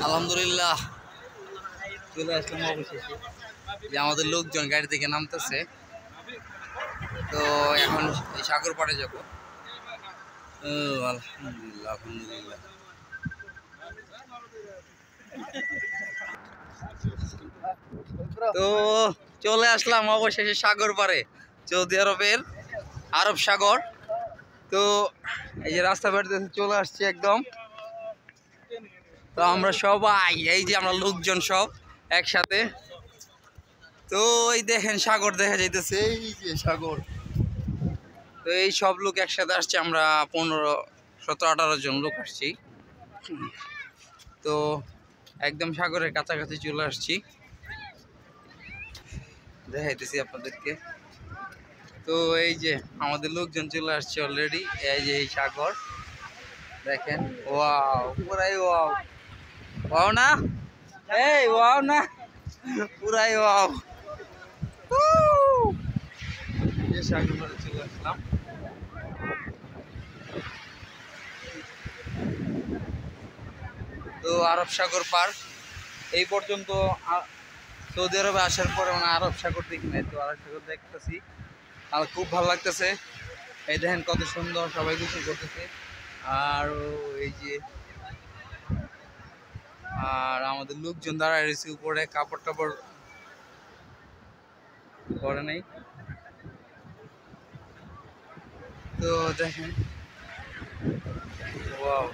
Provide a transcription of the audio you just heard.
আলহামদুলিল্লাহ চলে আসলাম অবশেষে। যে আমাদের লোকজন গাড়ি থেকে নামতেছে, তো এখন সাগর পাড়ে যাব। আলহামদুলিল্লাহ আলহামদুলিল্লাহ। তো চলে আসলাম অবশেষে সাগর পাড়ে, সৌদি আরবের আরব সাগর। তো এই যে রাস্তা বেরোতে চলে আসছি একদম। তো আমরা সবাই এই যে আমরা লোকজন সব একসাথে। তো এই দেখেন সাগর দেখা যাইতেছে, এই যে সাগর। তো এই সব লোক একসাথে আসছে, আমরা 15, 17, 18 জন লোক আসছি। তো একদম সাগরের কাছাকাছি চলে আসছি, দেখাইতেছি আপনাদেরকে। তো এই যে আমাদের লোকজন চলে আসছে অলরেডি। এই যে এই সাগর দেখেন, ওয়াও পুরাই ওয়াও। ওয়াও না, এই ওয়াও না, পুরাই ওয়াও। সাগর চলে আসলাম। তো আরব সাগর পার এই পর্যন্ত সৌদি আরবে আসার পরে মানে আরব সাগর দেখি নাই। তো আরব সাগর দেখতেছি আর খুব ভালো লাগতেছে। এই দেখেন কত সুন্দর, সবাই গোসল করতেছে। আর এই যে আর আমাদের লোকজন দাঁড়ায় রয়েছে উপরে, কাপড় টাপড় পরে নেই। তো দেখেন ওয়াও।